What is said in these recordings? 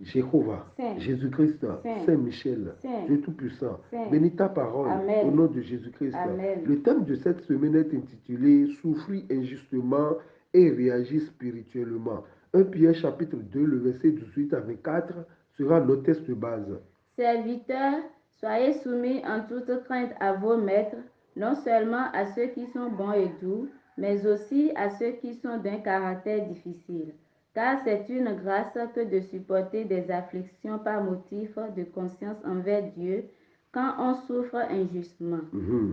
Jéhovah, Saint, Jésus-Christ, Saint, Saint-Michel, Saint, Dieu Tout-Puissant, Saint. bénis ta parole Amen. au nom de Jésus-Christ. Amen. Le thème de cette semaine est intitulé Souffrir injustement et réagir spirituellement. 1 Pierre chapitre 2, le verset 18 à 24 sera notre texte de base. Serviteurs, soyez soumis en toute crainte à vos maîtres, non seulement à ceux qui sont bons et doux, mais aussi à ceux qui sont d'un caractère difficile. Car c'est une grâce que de supporter des afflictions par motif de conscience envers Dieu quand on souffre injustement.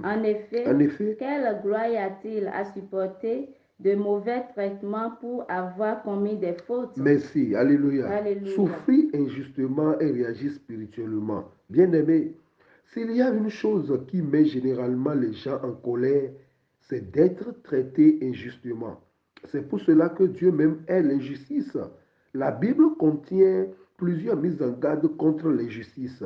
En effet, quelle gloire y a-t-il à supporter de mauvais traitements pour avoir commis des fautes? Merci, alléluia. Alléluia. Souffrir injustement et réagir spirituellement. Bien-aimé, s'il y a une chose qui met généralement les gens en colère, c'est d'être traité injustement. C'est pour cela que Dieu même est l'injustice. La Bible contient plusieurs mises en garde contre l'injustice.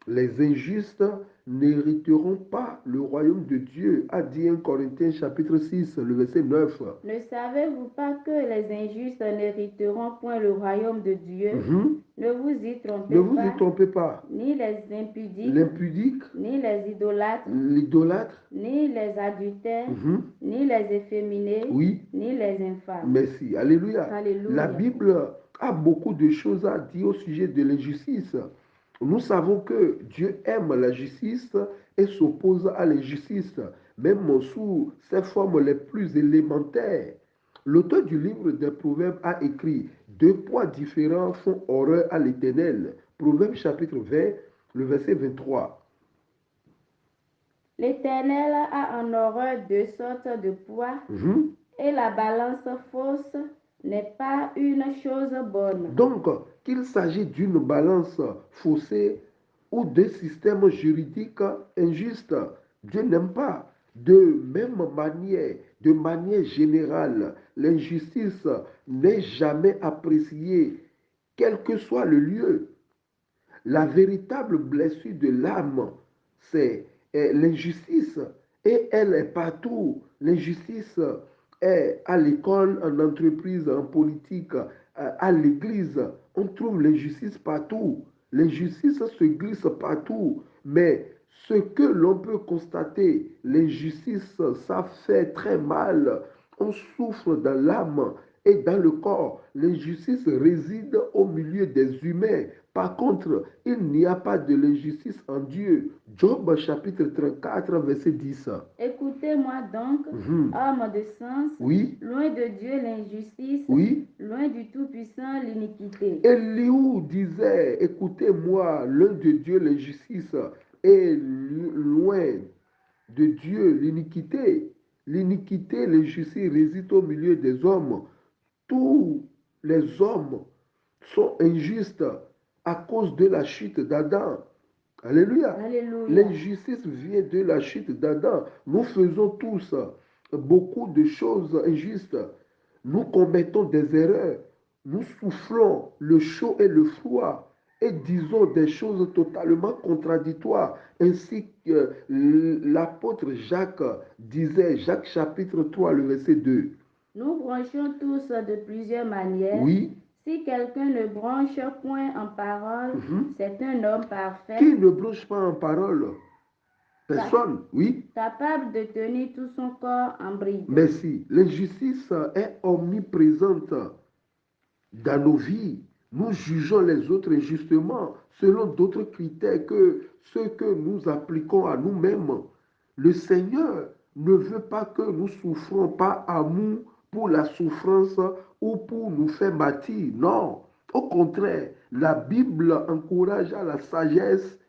Les injustes n'hériteront pas le royaume de Dieu, a dit 1 Corinthiens chapitre 6, le verset 9. Ne savez-vous pas que les injustes n'hériteront point le royaume de Dieu? Ne vous y trompez Ne vous pas. y trompez pas. Ni les impudiques, L'impudique, ni les idolâtres, l'idolâtre, ni les adultères, ni les efféminés, oui, ni les infâmes. merci, alléluia. Alléluia. La Bible a beaucoup de choses à dire au sujet de l'injustice. Nous savons que Dieu aime la justice et s'oppose à l'injustice, même sous ses formes les plus élémentaires. L'auteur du livre des Proverbes a écrit « Deux poids différents font horreur à l'Éternel ». Proverbes chapitre 20, le verset 23. L'Éternel a en horreur deux sortes de poids, et la balance fausse n'est pas une chose bonne. Donc, qu'il s'agit d'une balance faussée ou d'un système juridique injuste, Dieu n'aime pas. De manière générale, l'injustice n'est jamais appréciée, quel que soit le lieu. La véritable blessure de l'âme, c'est l'injustice. Et elle est partout. L'injustice est à l'école, en entreprise, en politique, à l'église. On trouve l'injustice partout. L'injustice se glisse partout. Mais ce que l'on peut constater, l'injustice, ça fait très mal. On souffre dans l'âme et dans le corps. L'injustice réside au milieu des humains. Par contre, il n'y a pas de l'injustice en Dieu. Job chapitre 34, verset 10. Écoutez-moi donc, homme de sens, oui, loin de Dieu l'injustice, oui, loin du Tout-Puissant l'iniquité. Elihu disait, écoutez-moi, loin de Dieu l'injustice et loin de Dieu l'iniquité. L'iniquité, l'injustice réside au milieu des hommes. Tous les hommes sont injustes à cause de la chute d'Adam. Alléluia. Alléluia. L'injustice vient de la chute d'Adam. Nous faisons tous beaucoup de choses injustes. Nous commettons des erreurs. Nous soufflons le chaud et le froid et disons des choses totalement contradictoires. Ainsi que l'apôtre Jacques disait, Jacques chapitre 3, le verset 2. Nous bronchons tous de plusieurs manières. Oui. Si quelqu'un ne bronche point en parole, c'est un homme parfait. Qui ne bronche pas en parole? Personne, oui. Capable de tenir tout son corps en bride. Merci. L'injustice est omniprésente dans nos vies. Nous jugeons les autres injustement selon d'autres critères que ceux que nous appliquons à nous-mêmes. Le Seigneur ne veut pas que nous souffrons par amour pour la souffrance ou pour nous faire bâtir. Non. Au contraire, la Bible encourage à la sagesse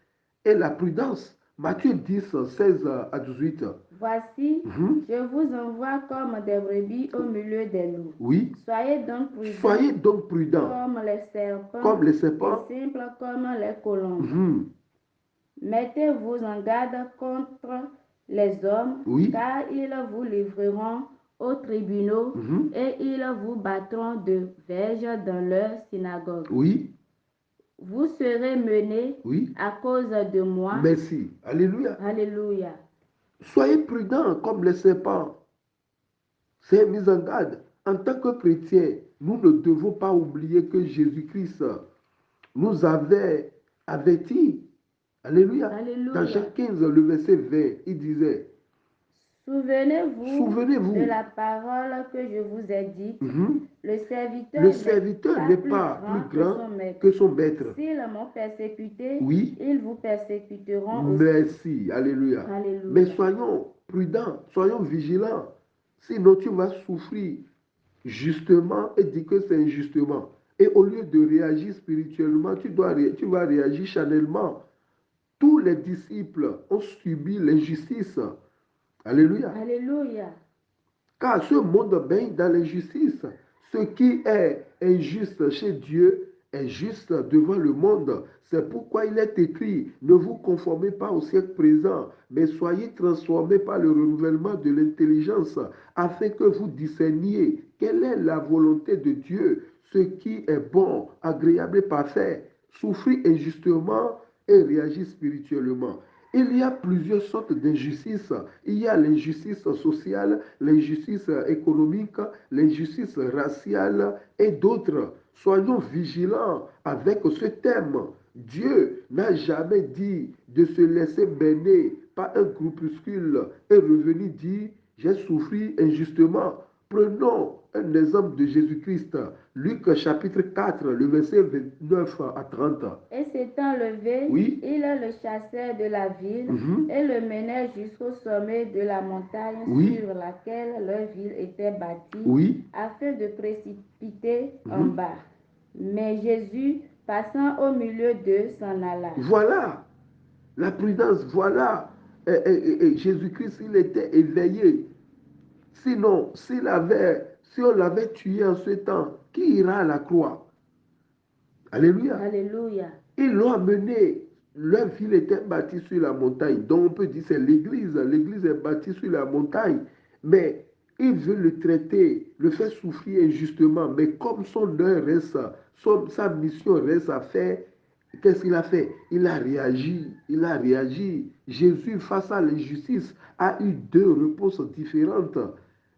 et la prudence. Matthieu 10, 16 à 18. Voici, je vous envoie comme des brebis au milieu des loups. Oui. Soyez donc prudents. Comme les serpents. Et simples comme les colombes. Mettez-vous en garde contre les hommes, car ils vous livreront aux tribunaux et ils vous battront de verges dans leurs synagogues. Oui. Vous serez menés à cause de moi. Merci. Alléluia. Alléluia. Soyez prudents comme les serpents. C'est mise en garde. En tant que chrétiens, nous ne devons pas oublier que Jésus-Christ nous avait avertis. Alléluia. Dans Alléluia. Jacques 15, le verset 20, il disait, Souvenez-vous de souvenez-vous, la parole que je vous ai dite. mhm, Le le serviteur serviteur n'est n'est pas pas plus plus grand grand que son maître. que son maître. S'ils m'ont persécuté, Oui, ils vous persécuteront aussi. merci. Alléluia. Mais Alléluia. soyons prudents, soyons vigilants. Sinon, tu vas souffrir justement et dire que c'est injustement. Et au lieu de réagir spirituellement, tu vas réagir charnellement. Tous les disciples ont subi l'injustice. Alléluia. Alléluia. Car ce monde baigne dans l'injustice. Ce qui est injuste chez Dieu est juste devant le monde. C'est pourquoi il est écrit, ne vous conformez pas au siècle présent, mais soyez transformés par le renouvellement de l'intelligence, afin que vous discerniez quelle est la volonté de Dieu, ce qui est bon, agréable et parfait. Souffrir injustement et réagir spirituellement. Il y a plusieurs sortes d'injustices. Il y a l'injustice sociale, l'injustice économique, l'injustice raciale et d'autres. Soyons vigilants avec ce thème. Dieu n'a jamais dit de se laisser berner par un groupuscule et revenir dire j'ai souffert injustement. Prenons un exemple de Jésus-Christ. Luc chapitre 4, le verset 29 à 30. Et s'étant levé, Oui. il le chassait de la ville Mhm. et le menait jusqu'au sommet de la montagne Oui. sur laquelle leur ville était bâtie, Oui. afin de précipiter en Mhm. bas. Mais Jésus, passant au milieu d'eux, s'en alla. Voilà la prudence, voilà. Jésus-Christ, il était éveillé. Sinon, si on l'avait tué en ce temps, qui ira à la croix? Alléluia. Alléluia. Ils l'ont amené. Leur ville était bâtie sur la montagne. Donc on peut dire que c'est l'église. L'église est bâtie sur la montagne. Mais il veut le traiter, le faire souffrir injustement. Mais comme son heure reste, sa mission reste à faire, qu'est-ce qu'il a fait? Il a réagi. Il a réagi. Jésus, face à l'injustice, a eu deux réponses différentes.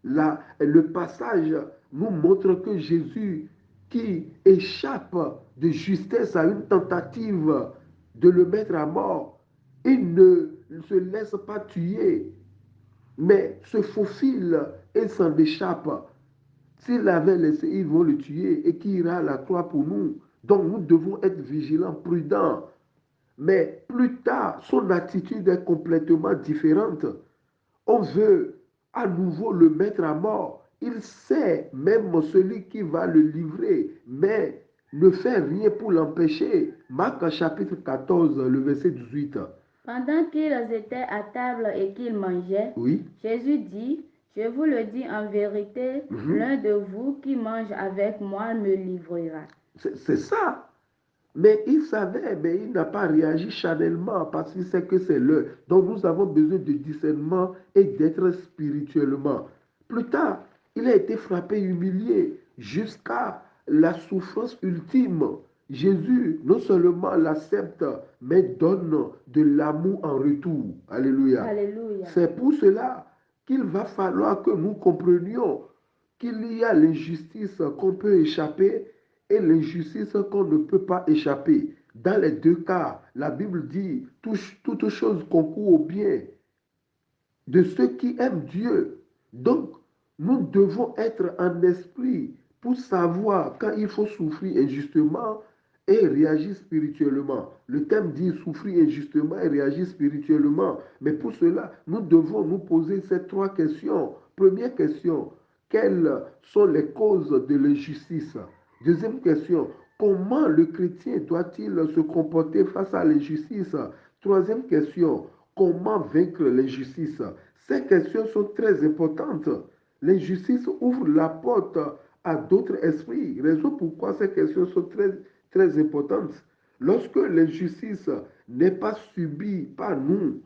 Le passage nous montre que Jésus, qui échappe de justesse à une tentative de le mettre à mort, il ne se laisse pas tuer, mais se faufile et s'en échappe. S'il l'avait laissé, ils vont le tuer et qui ira à la croix pour nous. Donc nous devons être vigilants, prudents. Mais plus tard, son attitude est complètement différente. On veut à nouveau le mettre à mort. Il sait même celui qui va le livrer, mais ne fait rien pour l'empêcher. Marc chapitre 14, le verset 18. Pendant qu'ils étaient à table et qu'ils mangeaient, Oui. Jésus dit, je vous le dis en vérité, l'un de vous qui mange avec moi me livrera. C'est ça. Mais il savait, mais il n'a pas réagi charnellement parce qu'il sait que c'est l'heure. Donc nous avons besoin de discernement et d'être spirituellement. Plus tard, il a été frappé, humilié jusqu'à la souffrance ultime. Jésus non seulement l'accepte, mais donne de l'amour en retour. Alléluia. Alléluia. C'est pour cela qu'il va falloir que nous comprenions qu'il y a l'injustice qu'on peut échapper et l'injustice qu'on ne peut pas échapper. Dans les deux cas, la Bible dit toute chose concourt au bien de ceux qui aiment Dieu. Donc, nous devons être en esprit pour savoir quand il faut souffrir injustement et réagir spirituellement. Le thème dit souffrir injustement et réagir spirituellement. Mais pour cela, nous devons nous poser ces trois questions. Première question, quelles sont les causes de l'injustice? Deuxième question, comment le chrétien doit-il se comporter face à l'injustice? Troisième question, comment vaincre l'injustice? Ces questions sont très importantes. L'injustice ouvre la porte à d'autres esprits. Raison pourquoi ces questions sont très, très importantes. Lorsque l'injustice n'est pas subie par nous,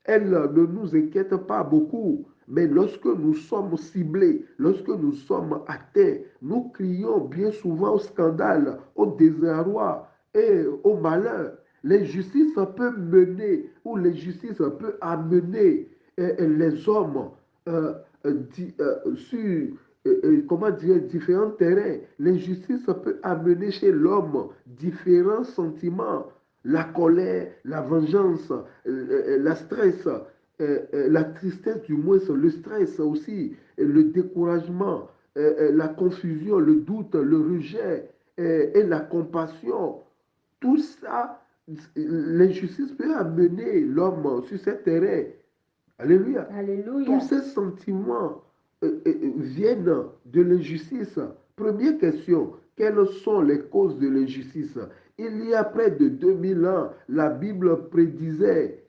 elle ne nous inquiète pas beaucoup. Mais lorsque nous sommes ciblés, lorsque nous sommes atteints, nous crions bien souvent au scandale, au désarroi et au malheur. L'injustice peut mener ou l'injustice peut amener les hommes sur comment dire, différents terrains. L'injustice peut amener chez l'homme différents sentiments, la colère, la vengeance, la stress, la tristesse du moins, le stress aussi, le découragement, la confusion, le doute, le rejet et la compassion. Tout ça, l'injustice peut amener l'homme sur ces terrains. Alléluia. Tous Alléluia. ces sentiments viennent de l'injustice. Première question, quelles sont les causes de l'injustice? Il y a près de 2000 ans, la Bible prédisait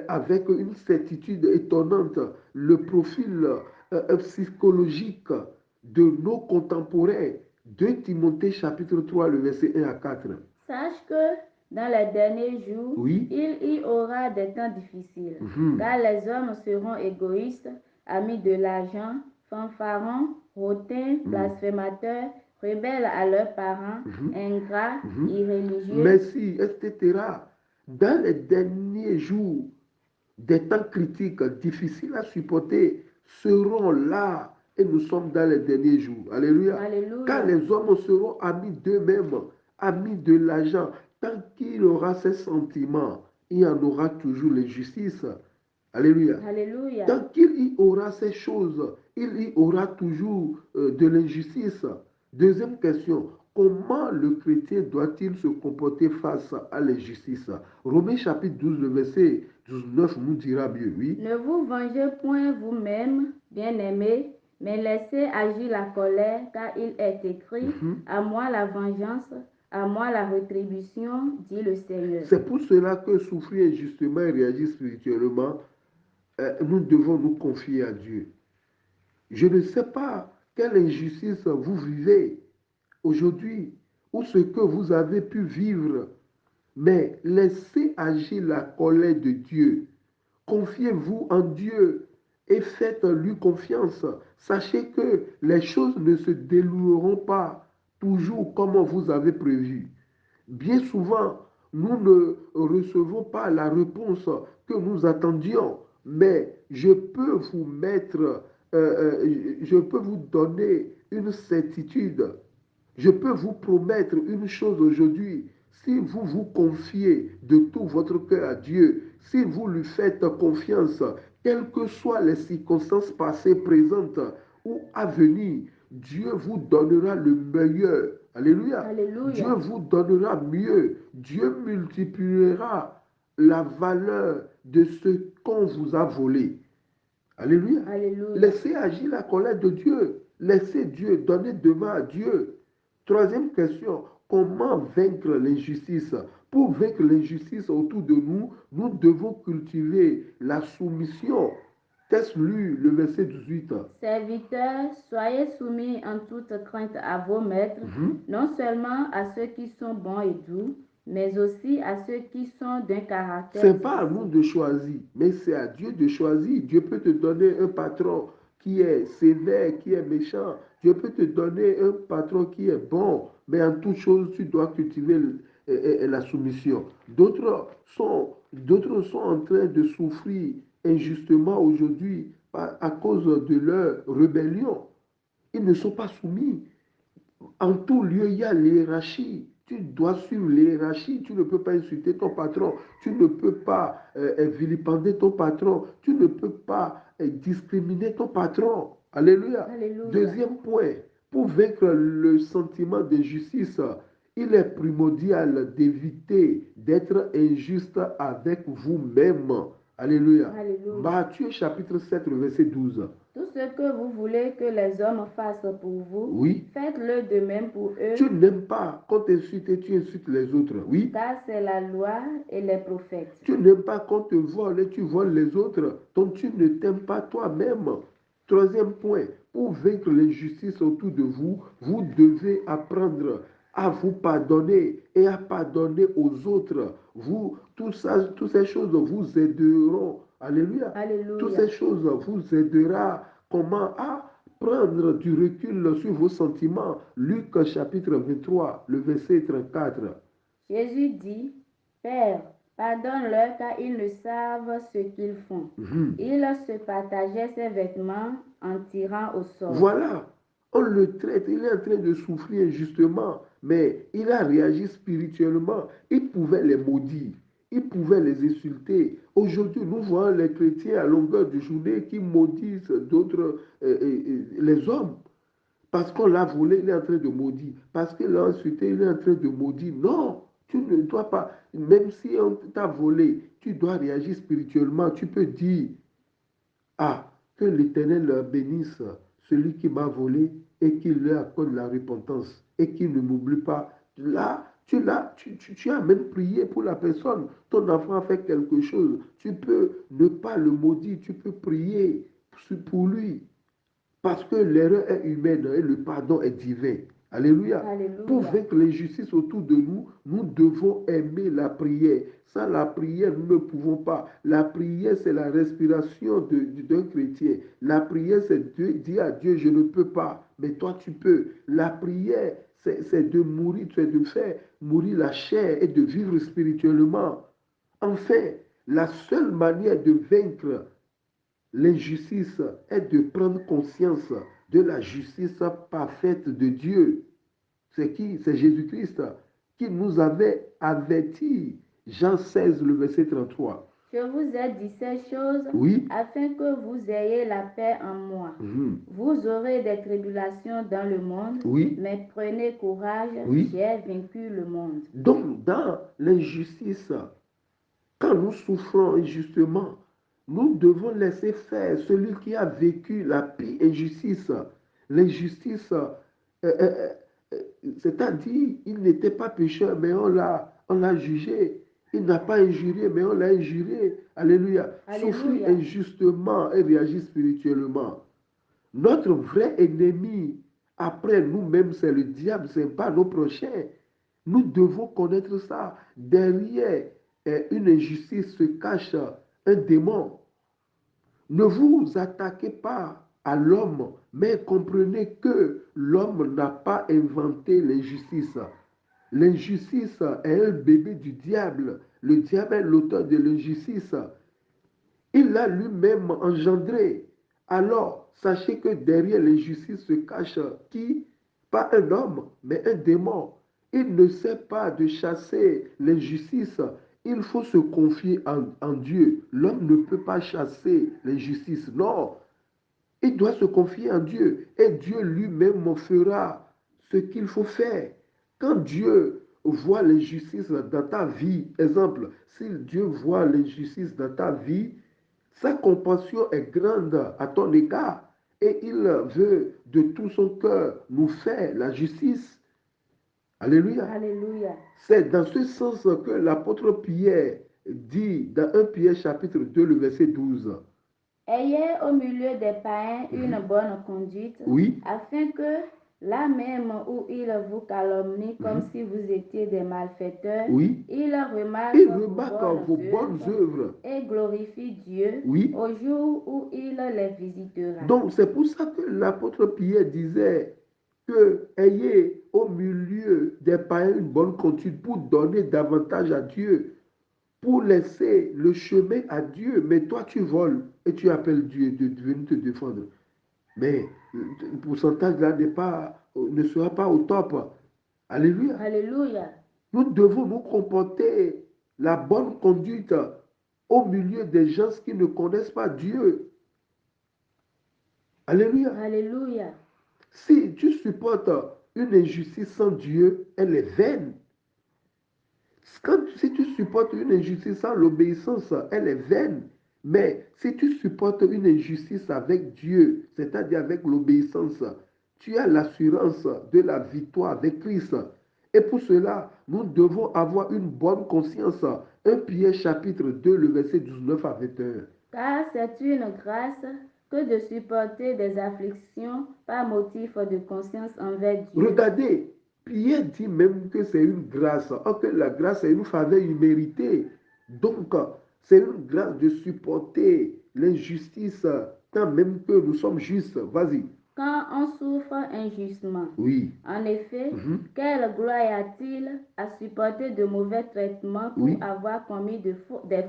avec une certitude étonnante le profil psychologique de nos contemporains. 2 Timothée chapitre 3, le verset 1 à 4. Sache que dans les derniers jours, Oui. il y aura des temps difficiles, car les hommes seront égoïstes, amis de l'argent, fanfarons, hautains, blasphémateurs, rebelles à leurs parents, ingrats, irréligieux. Merci, etc. Dans les derniers jours, des temps critiques, difficiles à supporter, seront là et nous sommes dans les derniers jours. Alléluia. Alléluia. Quand les hommes seront amis d'eux-mêmes, amis de l'argent, tant qu'il aura ces sentiments, il y en aura toujours l'injustice. Alléluia. Alléluia. Tant qu'il y aura ces choses, il y aura toujours de l'injustice. Deuxième question, comment le chrétien doit-il se comporter face à l'injustice? Romains chapitre 12, le verset 19 nous dira mieux, oui. Ne vous vengez point vous-même, bien-aimés, mais laissez agir la colère, car il est écrit, à moi la vengeance, à moi la rétribution, dit le Seigneur. C'est pour cela que souffrir injustement et réagir spirituellement, nous devons nous confier à Dieu. Je ne sais pas quelle injustice vous vivez aujourd'hui ou ce que vous avez pu vivre, mais laissez agir la colère de Dieu. Confiez-vous en Dieu et faites-lui confiance. Sachez que les choses ne se dérouleront pas toujours comme vous avez prévu. Bien souvent, nous ne recevons pas la réponse que nous attendions, mais je peux vous donner une certitude. Je peux vous promettre une chose aujourd'hui. Si vous vous confiez de tout votre cœur à Dieu, si vous lui faites confiance, quelles que soient les circonstances passées, présentes ou à venir, Dieu vous donnera le meilleur. Alléluia. Alléluia. Dieu vous donnera mieux. Dieu multipliera la valeur de ce qu'on vous a volé. Alléluia. Alléluia. Laissez agir la colère de Dieu. Laissez Dieu donner demain à Dieu. Troisième question, comment vaincre l'injustice? Pour vaincre l'injustice autour de nous, nous devons cultiver la soumission. Test lu le verset 18. Serviteurs, soyez soumis en toute crainte à vos maîtres, non seulement à ceux qui sont bons et doux, mais aussi à ceux qui sont d'un caractère Ce n'est pas à difficile. nous de choisir, mais c'est à Dieu de choisir. Dieu peut te donner un patron qui est sévère, qui est méchant. Dieu peut te donner un patron qui est bon, mais en toute chose, tu dois cultiver la soumission. D'autres sont en train de souffrir injustement aujourd'hui à cause de leur rébellion. Ils ne sont pas soumis. En tout lieu, il y a l'hiérarchie. Tu dois suivre l'hiérarchie. Tu ne peux pas insulter ton patron. Tu ne peux pas vilipender ton patron. Tu ne peux pas discriminer ton patron. Alléluia. Alléluia. Deuxième point, pour vaincre le sentiment d'injustice, il est primordial d'éviter d'être injuste avec vous-même. Alléluia. Alléluia. Matthieu chapitre 7, verset 12. Tout ce que vous voulez que les hommes fassent pour vous, Oui. faites-le de même pour eux, Tu n'aimes pas qu'on t'insulte et tu insultes les autres. Oui. car c'est la loi et les prophètes. Tu n'aimes pas qu'on te vole et tu voles les autres. Donc tu ne t'aimes pas toi-même. Troisième point, pour vaincre l'injustice autour de vous, vous devez apprendre à vous pardonner et à pardonner aux autres. Toutes ces choses vous aideront. Alléluia. Alléluia. Toutes ces choses vous aideront comment à prendre du recul sur vos sentiments. Luc chapitre 23, le verset 34. Jésus dit, Père, pardonne-leur car ils ne savent ce qu'ils font. Il se partageait ses vêtements en tirant au sort. Voilà. On le traite, il est en train de souffrir injustement, mais il a réagi spirituellement. Il pouvait les maudire, il pouvait les insulter. Aujourd'hui, nous voyons les chrétiens à longueur de journée qui maudissent d'autres, les hommes. Parce qu'on l'a volé, il est en train de maudire. Parce qu'il l'a insulté, il est en train de maudire. Non, tu ne dois pas, même si on t'a volé, tu dois réagir spirituellement. Tu peux dire, ah, que l'Éternel bénisse celui qui m'a volé et qu'il lui accorde la repentance et qu'il ne m'oublie pas. Là, tu as même prié pour la personne. Ton enfant a fait quelque chose. Tu peux ne pas le maudire, tu peux prier pour lui. Parce que l'erreur est humaine et le pardon est divin. Alléluia. Pour Alléluia. vaincre l'injustice autour de nous, nous devons aimer la prière. Sans la prière, nous ne pouvons pas. La prière, c'est la respiration d'un chrétien. La prière, c'est de dire à Dieu, je ne peux pas, mais toi, tu peux. La prière, c'est de mourir, c'est de faire mourir la chair et de vivre spirituellement. Enfin, la seule manière de vaincre l'injustice est de prendre conscience de la justice parfaite de Dieu. C'est qui? C'est Jésus-Christ qui nous avait averti. Jean 16, le verset 33. Je vous ai dit ces choses Oui. afin que vous ayez la paix en moi. Vous aurez des tribulations dans le monde, Oui. mais prenez courage, Oui. j'ai vaincu le monde. Donc, dans l'injustice, quand nous souffrons injustement, nous devons laisser faire celui qui a vécu la pire injustice. L'injustice, c'est-à-dire, il n'était pas pécheur, mais on l'a jugé. Il n'a pas injurié, mais on l'a injurié. Alléluia. Souffrir Alléluia. injustement et réagir spirituellement. Notre vrai ennemi, après nous-mêmes, c'est le diable, ce n'est pas nos prochains. Nous devons connaître ça. Derrière une injustice se cache un démon. Ne vous attaquez pas à l'homme, mais comprenez que l'homme n'a pas inventé l'injustice. L'injustice est un bébé du diable. Le diable est l'auteur de l'injustice. Il l'a lui-même engendré. Alors, sachez que derrière l'injustice se cache qui? Pas un homme, mais un démon. Il ne sait pas de chasser l'injustice. Il faut se confier en Dieu. L'homme ne peut pas chasser l'injustice. Non, il doit se confier en Dieu. Et Dieu lui-même fera ce qu'il faut faire. Quand Dieu voit l'injustice dans ta vie, exemple, si Dieu voit l'injustice dans ta vie, sa compassion est grande à ton égard et il veut de tout son cœur nous faire la justice. Alléluia. Alléluia. C'est dans ce sens que l'apôtre Pierre dit dans 1 Pierre chapitre 2, le verset 12. Ayez au milieu des païens une bonne conduite, Oui. afin que là même où ils vous calomnient comme si vous étiez des malfaiteurs, Oui. ils remarquent Il vos remarque vos bonnes bonnes œuvres. œuvres et glorifient Dieu Oui. au jour où il les visitera. Donc, c'est pour ça que l'apôtre Pierre disait que ayez au milieu des païens une bonne conduite pour donner davantage à Dieu, pour laisser le chemin à Dieu. Mais toi, tu voles et tu appelles Dieu de venir te défendre. Mais le pourcentage là ne sera pas au top. Alléluia. Alléluia. Nous devons nous comporter la bonne conduite au milieu des gens qui ne connaissent pas Dieu. Alléluia. Alléluia. Si tu supportes une injustice sans Dieu, elle est vaine. Si tu supportes une injustice sans l'obéissance, elle est vaine. Mais si tu supportes une injustice avec Dieu, c'est-à-dire avec l'obéissance, tu as l'assurance de la victoire avec Christ. Et pour cela, nous devons avoir une bonne conscience. 1 Pierre chapitre 2, le verset 19 à 21. Car c'est une grâce que de supporter des afflictions par motif de conscience envers Dieu. Regardez, Pierre dit même que c'est une grâce. Or que la grâce est une faveur imméritée. Donc, c'est une grâce de supporter l'injustice tant même que nous sommes justes. Vas-y. Quand on souffre injustement. Oui. En effet, quelle gloire y a-t-il à supporter de mauvais traitements pour avoir commis des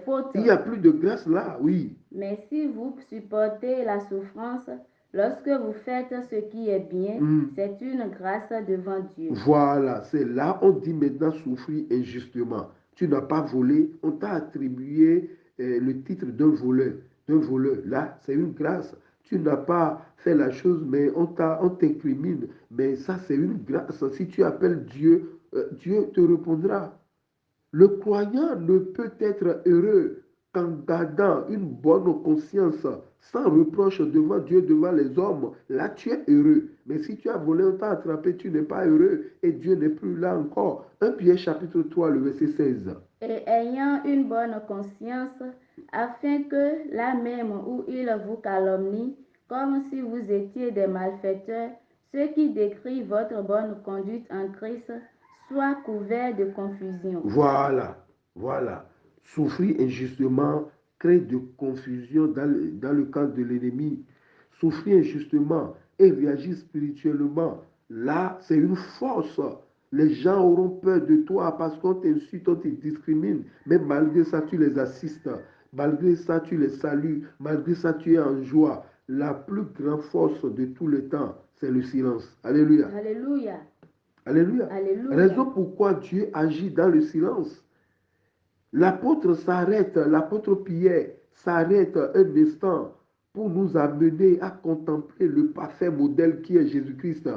fautes? Il n'y a plus de grâce là, oui. Mais si vous supportez la souffrance, Lorsque vous faites ce qui est bien, c'est une grâce devant Dieu. Voilà, c'est là on dit maintenant souffrir injustement. Tu n'as pas volé, on t'a attribué le titre d'un voleur. Là, c'est une grâce. Tu n'as pas fait la chose, mais on t'incrimine. Mais ça, c'est une grâce. Si tu appelles Dieu, Dieu te répondra. Le croyant ne peut être heureux qu'en gardant une bonne conscience, sans reproche devant Dieu, devant les hommes. Là, tu es heureux. Mais si tu as volé, on t'a attrapé, tu n'es pas heureux et Dieu n'est plus là encore. 1 Pierre chapitre 3, le verset 16. Et ayant une bonne conscience, afin que là même où il vous calomnie, comme si vous étiez des malfaiteurs, ceux qui décrivent votre bonne conduite en Christ soient couverts de confusion. Voilà. Souffrir injustement crée de confusion dans le camp de l'ennemi. Souffrir injustement et réagir spirituellement, là, c'est une force. Les gens auront peur de toi parce qu'on t'insulte, on te discrimine. Mais malgré ça, tu les assistes. Malgré ça, tu les salues. Malgré ça, tu es en joie. La plus grande force de tout le temps, c'est le silence. Alléluia. Alléluia. Alléluia. Alléluia. Raison pourquoi Dieu agit dans le silence. L'apôtre Pierre s'arrête un instant pour nous amener à contempler le parfait modèle qui est Jésus-Christ.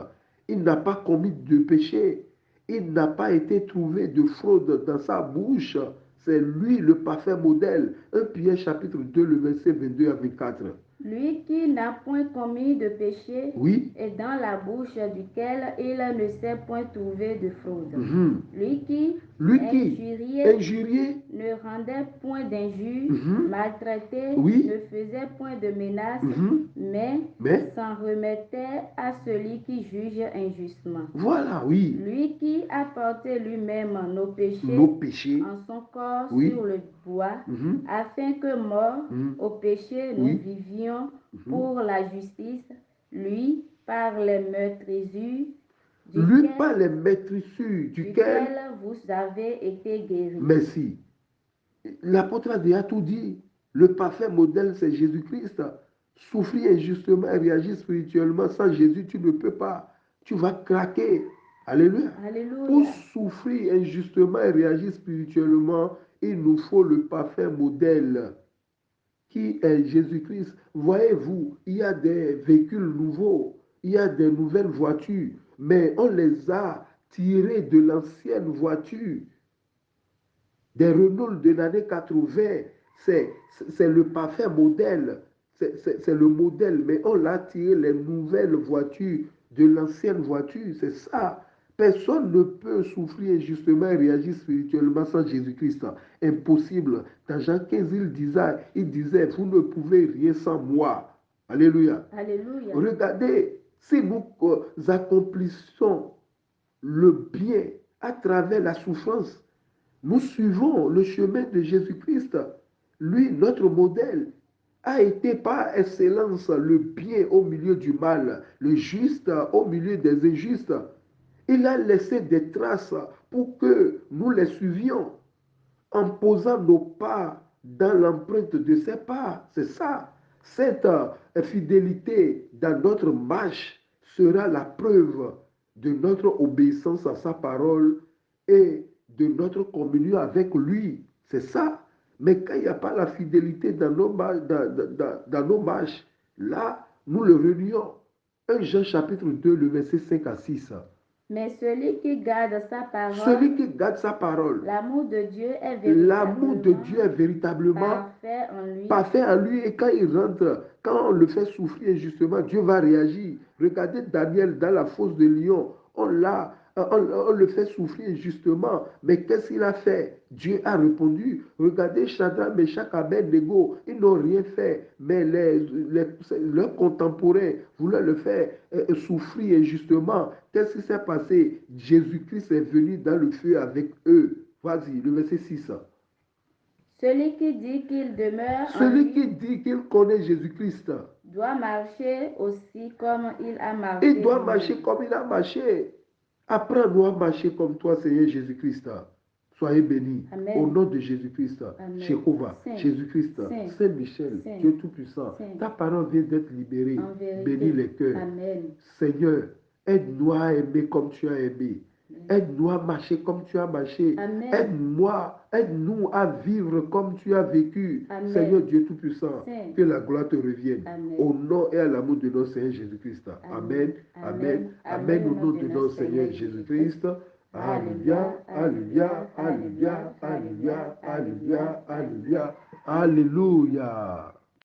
Il n'a pas commis de péché. Il n'a pas été trouvé de fraude dans sa bouche. C'est lui le parfait modèle. 1 Pierre chapitre 2, le verset 22 à 24. Lui qui n'a point commis de péché, Oui. et dans la bouche duquel il ne s'est point trouvé de fraude. Lui qui injuriait, ne rendait point d'injure, maltraitait, oui, ne faisait point de menaces, mais s'en remettait à celui qui juge injustement. Voilà, oui. Lui qui a porté lui-même nos péchés en son corps sur le bois, afin que morts au péché, nous vivions pour la justice, lui, par les meurtrissures duquel vous avez été guéris. Merci. L'apôtre a déjà tout dit. Le parfait modèle, c'est Jésus-Christ. Souffrir injustement et réagir spirituellement, sans Jésus, tu ne peux pas. Tu vas craquer. Alléluia. Alléluia. Pour souffrir injustement et réagir spirituellement, il nous faut le parfait modèle qui est Jésus-Christ. Voyez-vous, il y a des véhicules nouveaux, il y a des nouvelles voitures, mais on les a tirées de l'ancienne voiture. Des Renault de l'année 80, c'est le parfait modèle, c'est le modèle, mais on l'a tiré les nouvelles voitures de l'ancienne voiture, c'est ça. Personne ne peut souffrir injustement et réagir spirituellement sans Jésus-Christ. Impossible. Dans Jean 15, il disait, vous ne pouvez rien sans moi. Alléluia. Alléluia. Regardez, si nous accomplissons le bien à travers la souffrance, nous suivons le chemin de Jésus-Christ. Lui, notre modèle, a été par excellence le bien au milieu du mal, le juste au milieu des injustes. Il a laissé des traces pour que nous les suivions en posant nos pas dans l'empreinte de ses pas. C'est ça. Cette fidélité dans notre marche sera la preuve de notre obéissance à sa parole et de notre communion avec lui. C'est ça. Mais quand il n'y a pas la fidélité dans nos marches, là, nous le renions. 1 Jean chapitre 2, le verset 5 à 6. Mais celui qui garde sa parole, l'amour de Dieu est véritablement parfait en lui. Et quand il rentre, quand on le fait souffrir justement, Dieu va réagir. Regardez Daniel dans la fosse de lion, on le fait souffrir justement. Mais qu'est-ce qu'il a fait? Dieu a répondu. Regardez Shadrach, Meshach, Abednego, ils n'ont rien fait. Mais leurs contemporains voulaient le faire souffrir injustement. Qu'est-ce qui s'est passé? Jésus-Christ est venu dans le feu avec eux. Vas-y, le verset 6. Celui qui dit qu'il demeure Celui qui dit qu'il connaît Jésus-Christ doit marcher aussi comme il a marché. Il doit marcher comme il a marché. Apprends-nous à marcher comme toi, Seigneur Jésus-Christ. Soyez bénis. Amen. Au nom de Jésus-Christ, Amen. Jéhovah, Saint. Jésus-Christ, Saint. Saint-Michel, Saint. Dieu Tout-Puissant, Saint. ta parole vient d'être libérée. En vérité. Bénis les cœurs. Amen. Seigneur, aide-nous à aimer comme tu as aimé. Aide-nous à marcher comme tu as marché. Amen. Aide-nous à vivre comme tu as vécu. Amen. Seigneur Dieu Tout-Puissant, Saint. que la gloire te revienne. Amen. Au nom et à l'amour de notre Seigneur Jésus-Christ. Amen. Amen. Amen. Au nom de notre Seigneur Jésus-Christ. Alléluia, Alléluia, Alléluia, Alléluia, Alléluia, Alléluia, Alléluia.